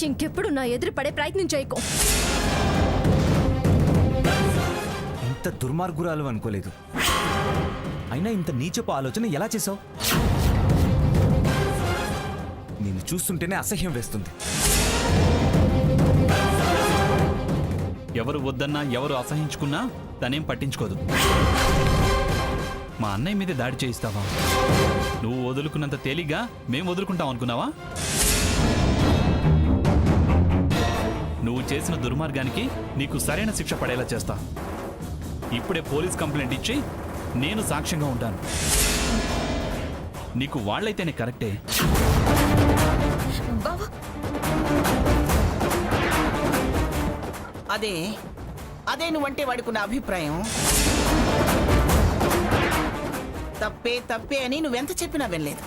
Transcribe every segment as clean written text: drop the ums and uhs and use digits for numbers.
ఇంకెప్పుడు నా ఎదురు పడే ప్రయత్నం చేయకు. ఇంత దుర్మార్గురాలు అనుకోలేదు. అయినా ఇంత నీచపు ఆలోచన ఎలా చేసావు? నిన్ను చూస్తుంటేనే అసహ్యం వేస్తుంది. ఎవరు వద్దన్నా ఎవరు అసహించుకున్నా తనేం పట్టించుకోదు. మా అన్నయ్య మీద దాడి చేయిస్తావా? నువ్వు వదులుకున్నంత తేలిగ్గా మేం వదులుకుంటాం అనుకున్నావా? నువ్వు చేసిన దుర్మార్గానికి నీకు సరైన శిక్ష పడేలా చేస్తా. ఇప్పుడే పోలీస్ కంప్లైంట్ ఇచ్చి నేను సాక్ష్యంగా ఉంటాను. నీకు వాళ్ళైతేనే కరెక్టే. అదే నువ్వంటే వాడుకున్న అభిప్రాయం. తప్పే అని నువ్వెంత చెప్పినా వినలేదు.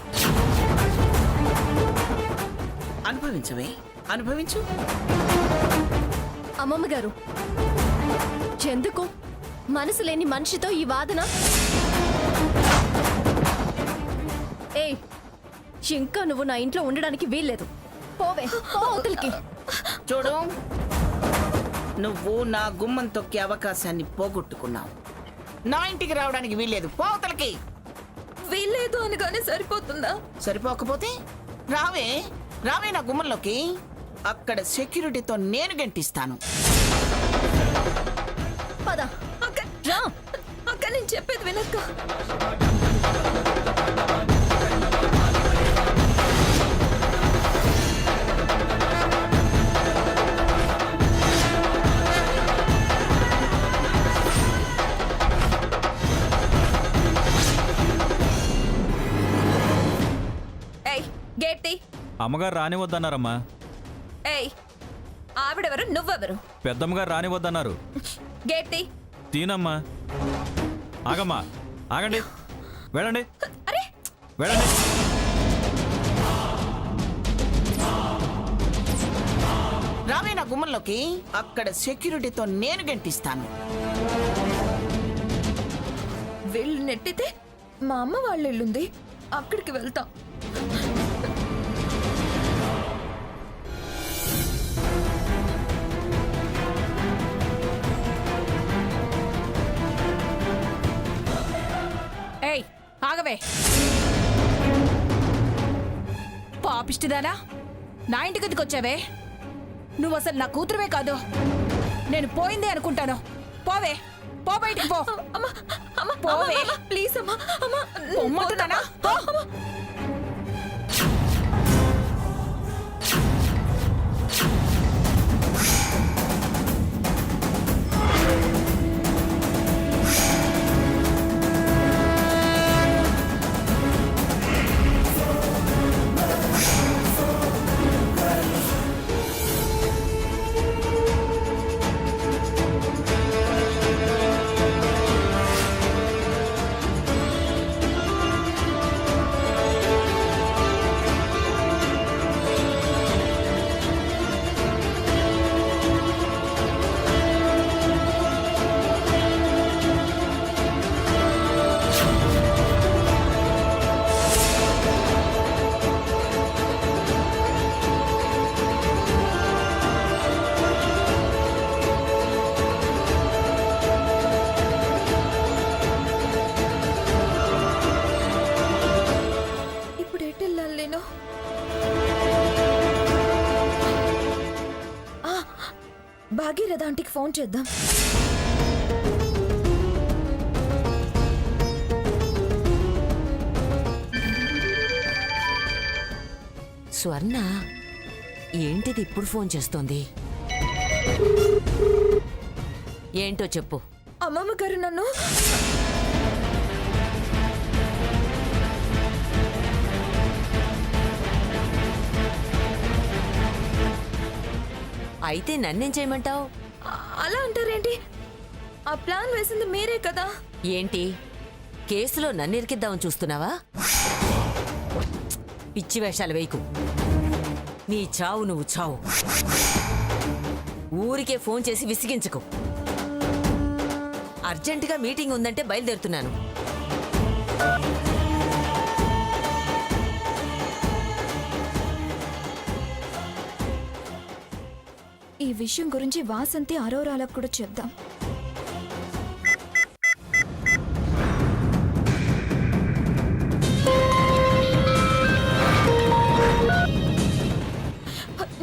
అనుభవించు. అమ్మమ్మ గారు, ఎందుకు మనసు లేని మనిషితో ఈ వాదన? ఇంకా నువ్వు నా ఇంట్లో ఉండడానికి వీల్లేదు. పోవే, పో అవతలికి. చూడు, నువ్వు నా గుమ్మం తొక్కే అవకాశాన్ని పోగొట్టుకున్నావు. నా ఇంటికి రావడానికి వీల్లేదు. పో అవతలికి. వీల్లేదు అనగానే సరిపోతుందా? సరిపోకపోతే రావే నా గుమ్మంలోకి. అక్కడ సెక్యూరిటీతో నేను గంటిస్తాను. పద. రా అక్క, నేను చెప్పేది వినక్క. అమ్మగారు రానివద్దన్నారమ్మా. ఆవిడెవరు, నువ్వెవరు? పెద్దమ్మగారు రానివద్దన్నారు. గేట్ తీనమ్మా. ఆగమ్మా, ఆగండి, వెళ్ళండి. రావే నా గుమ్మంలోకి. అక్కడ సెక్యూరిటీతో నేను గంటిస్తాను. వీళ్ళు నెట్టితే మా అమ్మ వాళ్ళ ఇల్లుంది, అక్కడికి వెళ్తాం. ఆగవే పాపిష్టిదానా, నా ఇంటి గదికి వచ్చావే. నువ్వు అసలు నా కూతురువే కాదు. నేను పోయిందే అనుకుంటాను. పోవే, పో బయటికి పో. పోవే ప్లీజ్ అమ్మా. పొమ్మంటున్నానా? భాగీరథ ఆంటీకి ఫోన్ చేద్దాం. స్వర్ణ ఏంటిది ఇప్పుడు ఫోన్ చేస్తోంది? ఏంటో చెప్పు. అమ్మమ్మ గారు నన్ను అయితే నన్నేం చేయమంటావు? అలా అంటారేంటి? ఆ ప్లాన్ వేసింది మీరే కదా. ఏంటి కేసులో నన్నిరికిద్దామని చూస్తున్నావా? పిచ్చి వేషాలు వేయకు. నీ చావు నువ్వు చావు. ఊరికే ఫోన్ చేసి విసిగించుకో. అర్జెంటుగా మీటింగ్ ఉందంటే బయలుదేరుతున్నాను. ఈ విషయం గురించి వాసంతి అరోరాలకు కూడా చెప్దాం.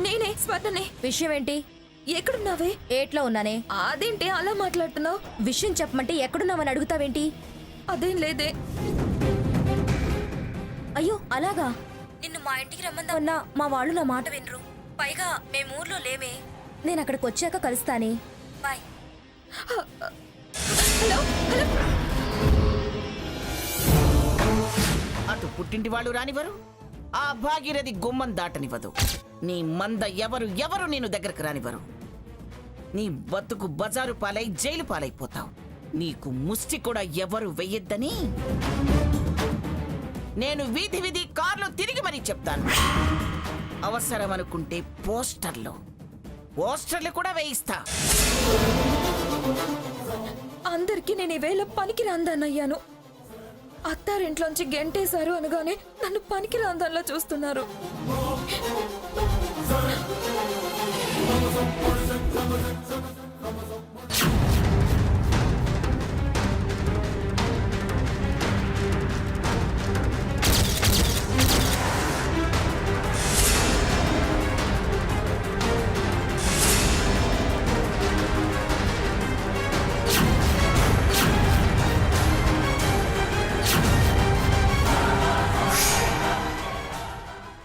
నేనే స్వర్ణనే. విషయం ఏంటి? ఎక్కడున్నావే? ఏట్లో ఉన్నానే. అదేంటి అలా మాట్లాడుతున్నావు? విషయం చెప్పమంటే ఎక్కడున్నావని అడుగుతావేంటి? అదేం లేదే. అయ్యో అలాగా? నిన్ను మా ఇంటికి రమ్మందా? ఉన్నా మా వాళ్ళు నా మాట వినరు. పైగా మేము ఊర్లో లేమే. నేను అక్కడికి వచ్చాక కలుస్తానే. బాయ్. Hello hello. అటు పుట్టింటి వాళ్ళు రానివ్వరు, ఆ భాగీరథి గుమ్మం దాటనివ్వదు. నీ మంద ఎవరు ఎవరు నేను దగ్గరకు రానివ్వరు. నీ బతుకు బజారు పాలై జైలు పాలైపోతావు. నీకు ముష్టి కూడా ఎవరు వెయ్యొద్దని నేను వీధి వీధి కార్లు తిరిగి మరీ చెప్తాను. అవసరం అనుకుంటే పోస్టర్లు కూడా వేయిస్తా. అందరికీ నేను ఈవేళ పనికి రాందానయ్యాను. అత్తారింట్లోంచి గెంటేశారు అనగానే నన్ను పనికి రాందాన్లా చూస్తున్నారు.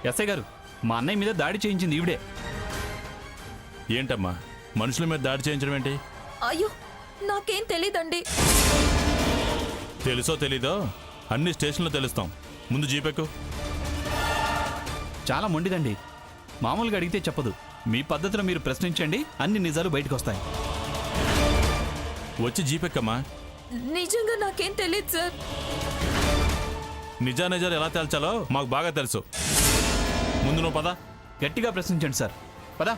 ఎస్ఐ గారు, మా అన్నయ్య మీద దాడి చేయించింది ఈవిడే. ఏంటమ్మా మనుషుల మీద దాడి చేయించడం ఏంటి? అయ్యో నాకేం తెలీదండి. తెలుసో తెలీదో అన్ని స్టేషన్లో తెలుస్తాం. ముందు జీపెక్కు. చాలా మొండిదండి. మామూలుగా అడిగితే చెప్పదు. మీ పద్ధతిలో మీరు ప్రశ్నించండి, అన్ని నిజాలు బయటకు వస్తాయి. వచ్చి జీపెక్కమ్మా. నిజంగా నాకేం తెలియదు సార్. నిజానిజాలు ఎలా తేల్చాలో మాకు బాగా తెలుసు. ముందు నువ్వు పద. గట్టిగా ప్రశ్నించండి సార్. పదా.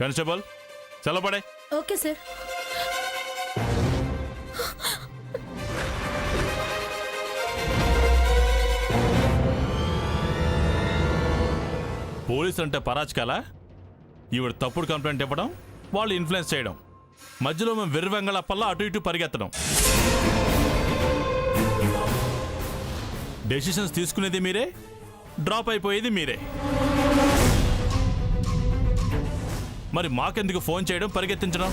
కానిస్టేబుల్ చల్లబడే. Okay sir. పోలీస్ అంటే పరాచకాల? ఈవిడ తప్పుడు కంప్లైంట్ ఇవ్వడం, వాళ్ళు ఇన్ఫ్లుయెన్స్ చేయడం, మధ్యలో మేము వెర్రివెంగళప్పల్లా అటు ఇటు పరిగెత్తడం. డెసిషన్స్ తీసుకునేది మీరే, డ్రాప్ అయిపోయేది మీరే. మరి మాకెందుకు ఫోన్ చేయడం, పరిగెత్తించడం?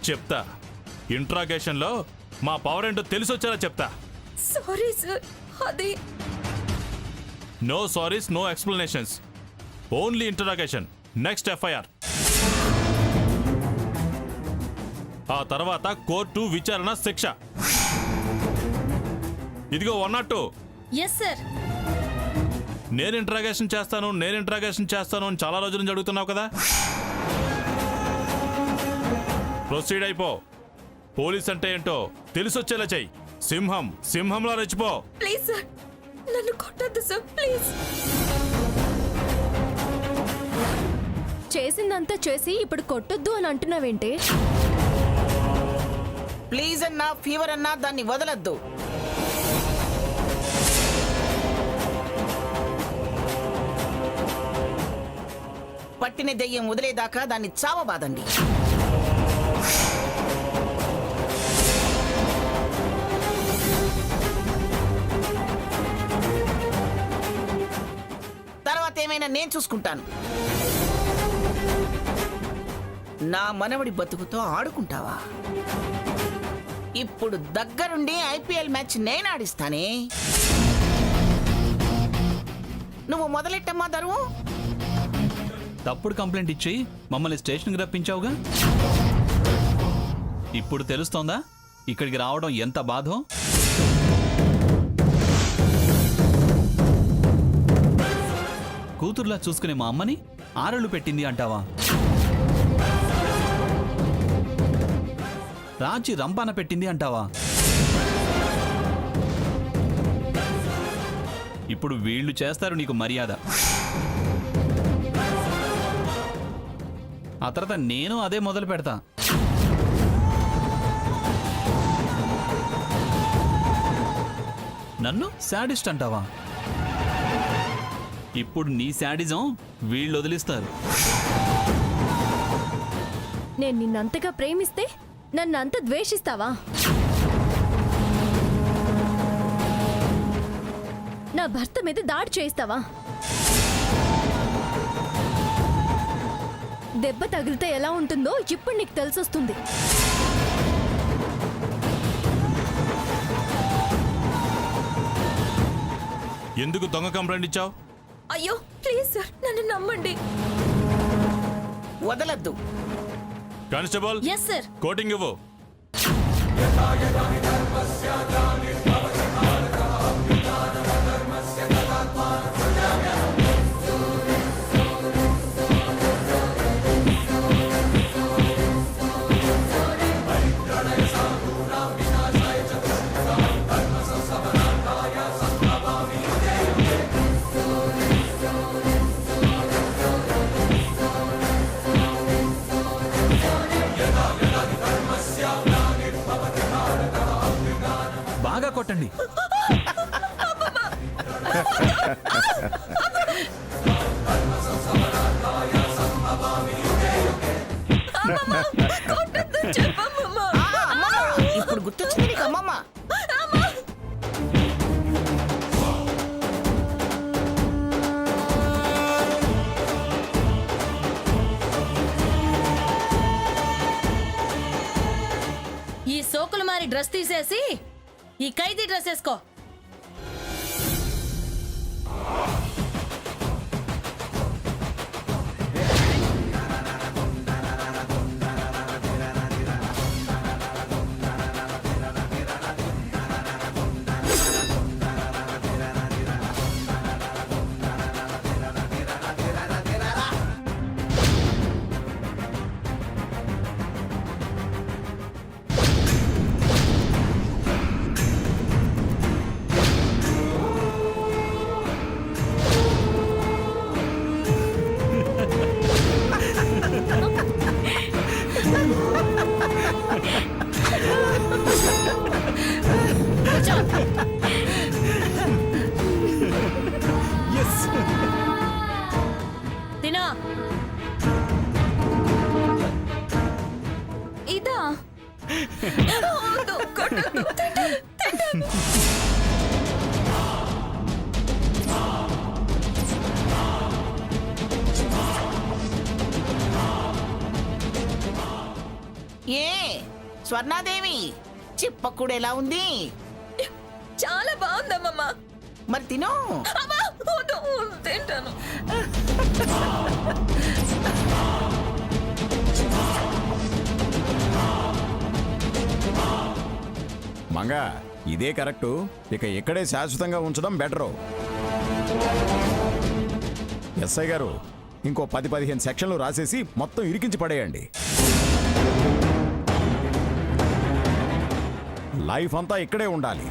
చెప్తా. ఇంట్రాగేషన్లో మా పవర్ ఏంటో తెలిసొచ్చేలా చెప్తా. Sorry sir. అది no sorries, no explanations, only interrogation. Next FIR. ఆ తర్వాత కోర్టు, విచారణ, శిక్ష. ఇదిగో 102. Yes sir. నేను ఇంట్రాగేషన్ చేస్తాను అని చాలా రోజుల నుంచి అడుగుతున్నావు కదా. ప్రొసీడ్ అయిపో. పోలీస్ అంటే ఏంటో తెలిసొచ్చేలా చెయ్యి. సింహంలా రెచ్చిపో. ప్లీజ్ సార్, నన్ను కొట్టద్దు సార్, ప్లీజ్. చేసిందంతా చేసి ఇప్పుడు కొట్టొద్దు అని అంటున్నావేంటి? ప్లీజ్ అన్నా, ఫీవర్ అన్నా దాన్ని వదలద్దు. పట్టిన దెయ్యం వదిలేదాకా దాన్ని చావబాదండి. తర్వాత ఏమైనా నేను చూసుకుంటాను. నా మనవడి బతుకుతో ఆడుకుంటావా? ఇప్పుడు దగ్గరుండి ఐపీఎల్ మ్యాచ్ నేను ఆడిస్తానే. నువ్వు మొదలెట్టమ్మా దరువు. తప్పుడు కంప్లైంట్ ఇచ్చి మమ్మల్ని స్టేషన్కి రప్పించావుగా. ఇప్పుడు తెలుస్తోందా ఇక్కడికి రావడం ఎంత బాధో? కూతురులా చూసుకునే మా అమ్మని ఆరళ్ళు పెట్టింది అంటావా? రాజీ రంపాన పెట్టింది అంటావా? ఇప్పుడు వీళ్ళు చేస్తారు నీకు మర్యాద. ఆ తర్వాత నేను అదే మొదలు పెడతా. నన్ను శాడిస్ట్ అంటావా? ఇప్పుడు నీ శాడిజం వీళ్ళు వదిలిస్తారు. నేను నిన్నంతగా ప్రేమిస్తే నన్ను అంత ద్వేషిస్తావా? నా భర్త మీద దాడి చేయిస్తావా? దెబ్బ తగిలితే ఎలా ఉంటుందో ఇప్పుడు నీకు తెలిసొస్తుంది. ఎందుకు దొంగ కంప్లైంట్ ఇచ్చావు? అయ్యో ప్లీజ్ సార్ నన్ను నమ్మండి. వదలద్దు. Constable, yes sir. కోటింగ్ ఇవ్వు. బాగా కొట్టండి. చెప్పమ్మా. ఇప్పుడు గుర్తొచ్చింది నీకు అమ్మమ్మ. ఈ సోకులు మారి డ్రెస్ తీసేసి ఈ ఖైదీ డ్రెస్ వేసుకో. తినో. ఇదా వద్దు, కొట్టొద్దు. ఏ స్వర్ణాదేవి, చిప్పకూడ ఎలా ఉంది? చాలా బాగుందమ్మమ్మ. మరి తిను. అమ్మా, వద్దు, తింటాను. మంగా ఇదే కరెక్టు. ఇక ఇక్కడే శాశ్వతంగా ఉంచడం బెటరు. ఎస్ఐ గారు, ఇంకో 10-15 సెక్షన్లు రాసేసి మొత్తం ఇరికించి పడేయండి. లైఫ్ అంతా ఇక్కడే ఉండాలి.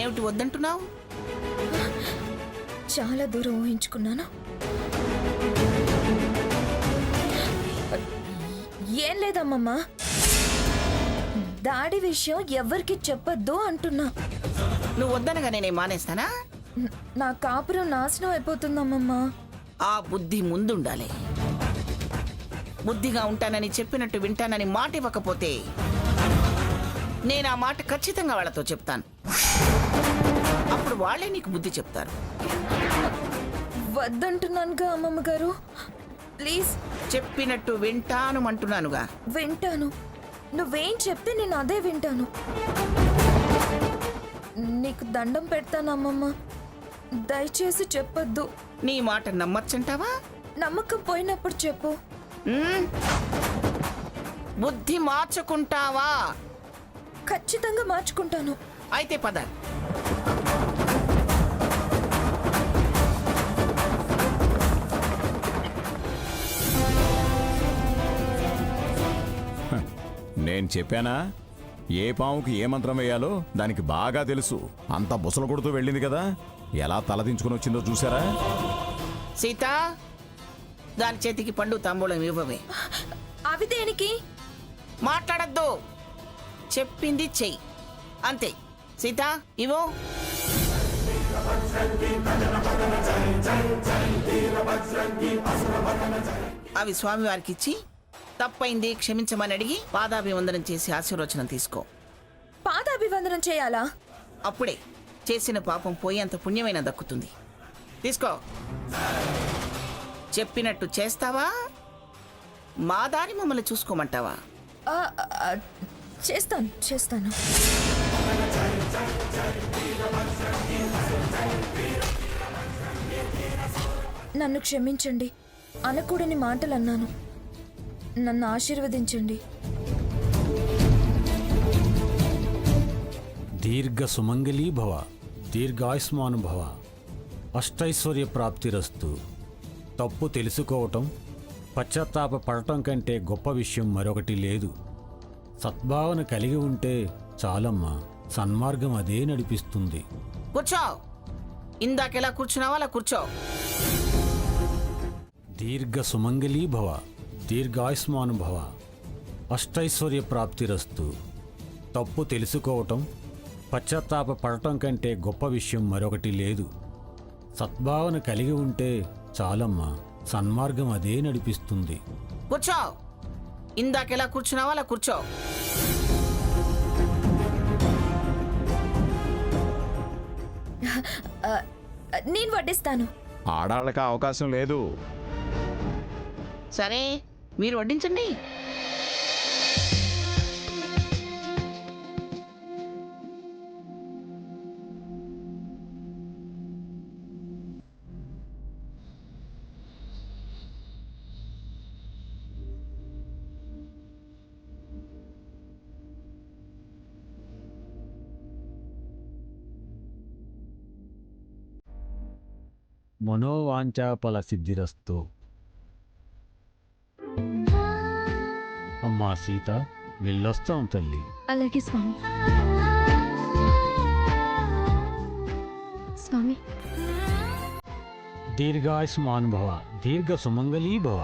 ఏమిటి వద్దంటున్నావు? చాలా దూరం ఊహించుకున్నాను. ఏం లేదమ్మమ్మా, దాడి విషయం ఎవరికి చెప్పొద్దు అంటున్నా. నువ్వు వద్దనగా నేనే మానేస్తానా? నా కాపురం నాశనం అయిపోతుందమ్మమ్మా. ఆ బుద్ధి ముందుండాలి. బుద్ధిగా ఉంటానని చెప్పినట్టు వింటానని మాట ఇవ్వకపోతే నేను ఆ మాట ఖచ్చితంగా వాళ్ళతో చెప్తాను. అప్పుడు వాళ్ళే నీకు బుద్ధి చెప్తారు. వద్దంటున్నానుగా అమ్మమ్మ గారు, ప్లీజ్. చెప్పినట్టు వింటాను అంటున్నానుగా. వింటాను. నువ్వేం చెప్తే నేను అదే వింటాను. నీకు దండం పెడతాను అమ్మమ్మ, దయచేసి చెప్పొద్దు. నీ మాట నమ్మచ్చంటావా? నమ్మకం పోయినప్పుడు చెప్పు. బుద్ధి మార్చుకుంటావా? ఖచ్చితంగా మార్చుకుంటాను. అయితే పద. నేను చెప్పానా ఏ పాముకి ఏ మంత్రం వేయాలో దానికి బాగా తెలుసు. అంత బుసలు కొడుతూ వెళ్ళింది కదా, ఎలా తలదించుకుని వచ్చిందో చూసారా? సీత, దాని చేతికి పండు తాంబూలం ఇవ్వవే. అవి దేనికి? మాట్లాడద్దు, చెప్పింది చెయ్యి అంతే. సీత ఇవో. అవి స్వామివారికి ఇచ్చి తప్పైంది క్షమించమని అడిగి పాదాభివందనం చేసి ఆశీర్వచనం తీసుకో. పాదాభివందనం చేయాలా? అప్పుడే చేసిన పాపం పోయేంత పుణ్యమైన దక్కుతుంది. తీసుకో. చెప్పినట్టు చేస్తావా, మా దారి మమ్మల్ని చూసుకోమంటావా? ఆ, ఆ, చేస్తాను చేస్తాను. నన్ను క్షమించండి, అనకూడని మాటలు అన్నాను. నన్ను ఆశీర్వదించండి. దీర్ఘ సుమంగళీ భవ, దీర్ఘాయుష్మాను భవ, అష్టైశ్వర్య ప్రాప్తిరస్తు. తప్పు తెలుసుకోవటం, పశ్చాత్తాప పడటం కంటే గొప్ప విషయం మరొకటి లేదు. సద్భావన కలిగి ఉంటే చాలమ్మా, సన్మార్గం అదే నడిపిస్తుంది. కూర్చో. ఇందాకెలా కూర్చున్నావా అలా కూర్చో. దీర్ఘ సుమంగళీ భవ, దీర్ఘాయుష్మాను భవ, అష్టైశ్వర్య ప్రాప్తిరస్తు. తప్పు తెలుసుకోవటం, పశ్చాత్తాప పడటం కంటే గొప్ప విషయం మరొకటి లేదు. సద్భావన కలిగి ఉంటే చాలమ్మా, సన్మార్గం అదే నడిపిస్తుంది. కూర్చో. ఇందాకెలా కూర్చున్నావా అలా కూర్చో. నేను వడ్డిస్తాను. ఆడాళ్ళకి అవకాశం లేదు. సరే, మీరు వడ్డించండి. మనోవాంఛాఫల సిద్ధిరస్తు. అమ్మా సీత, వెళ్ళొస్తాం తల్లి. అలాగే స్వామి. స్వామి, దీర్ఘాయుష్మాన్ భవ, దీర్ఘ సుమంగళీ భవ.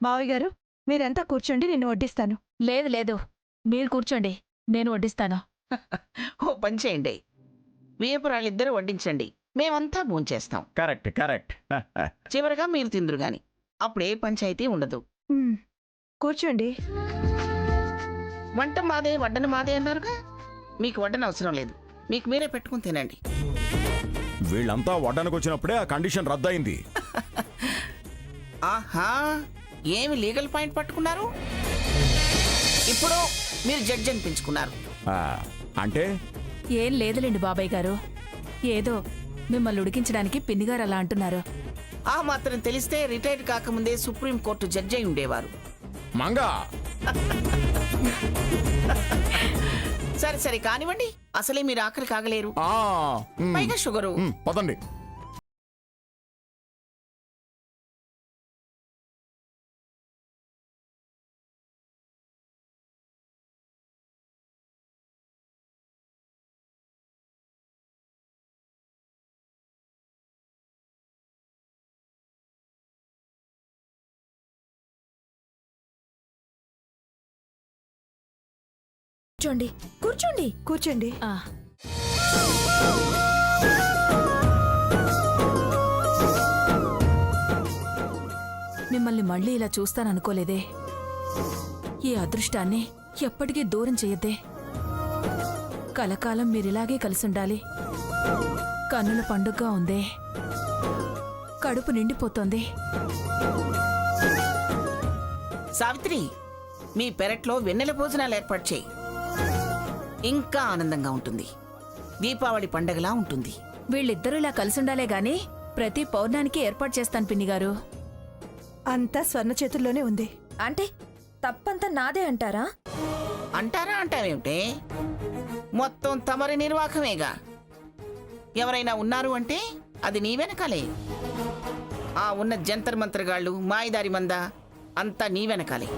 మావయ్య గారు, మీరంతా కూర్చోండి, నేను వడ్డిస్తాను. లేదు లేదు, మీరు కూర్చోండి, నేను వడ్డిస్తాను. ఓ పని చేయండి, వేపురాళ్ళిద్దరు వడ్డించండి, మేమంతా భోంచేస్తాం. Correct correct. చివరిగా మీరు తిందురు గాని, అప్పుడే పంచాయతీ ఉండదు. కూర్చోండి. వంట మాదే వడ్డన మాదే అన్నారుగా, మీకు వడ్డన అవసరం లేదు, మీకు మీరే పెట్టుకుని తినండి. వీళ్ళంతా వడ్డానికి వచ్చినప్పుడే ఆ కండిషన్ రద్దయింది. ఆహా, ఏమి లీగల్ పాయింట్ పట్టుకున్నారు? ఇప్పుడు మీరు జడ్జి అనిపించుకున్నారు. అంటే ఏం లేదులేండి బాబాయ్ గారు, ఏదో మిమ్మల్ని ఉడికించడానికి పిన్నిగారు అలా అంటున్నారు. ఆ మాత్రం తెలిస్తే రిటైర్డ్ కాకముందే సుప్రీం కోర్టు జడ్జి అయి ఉండేవారు. మంగా సరే సరే కానివ్వండి, అసలే మీరు ఆకలి కాగలేరు, పైగా షుగరు. పదండి. కూర్చోండి కూర్చోండి కూర్చోండి. ఆ, మిమ్మల్ని మళ్ళీ ఇలా చూస్తాననుకోలేదే. ఈ అదృష్టాన్ని ఎప్పటికీ దూరం చెయ్యద్దే. కలకాలం మీరిలాగే కలిసుండాలి. కన్నుల పండుగగా ఉందే, కడుపు నిండిపోతోంది. సావిత్రి, మీ పెరట్లో వెన్నెల భోజనాలు ఏర్పాటు చేయి, ఇంకా ఆనందంగా ఉంటుంది. దీపావళి పండగలా ఉంటుంది. వీళ్ళిద్దరూ ఇలా కలిసుండాలే గాని ప్రతి పౌర్ణానికి ఏర్పాటు చేస్తాను పిన్ని గారు. అంతా స్వర్ణ చేతుల్లోనే ఉంది. అంటే తప్పంతా నాదే అంటారా? అంటారా అంటావేమిటే? మొత్తం తమరి నిర్వాహమేగా. ఎవరైనా ఉన్నారు అంటే అది నీ వెనకాలే. ఆ ఉన్న జంతర్ మంత్రగాళ్ళు, మాయదారి మంద అంతా నీ వెనకాలే.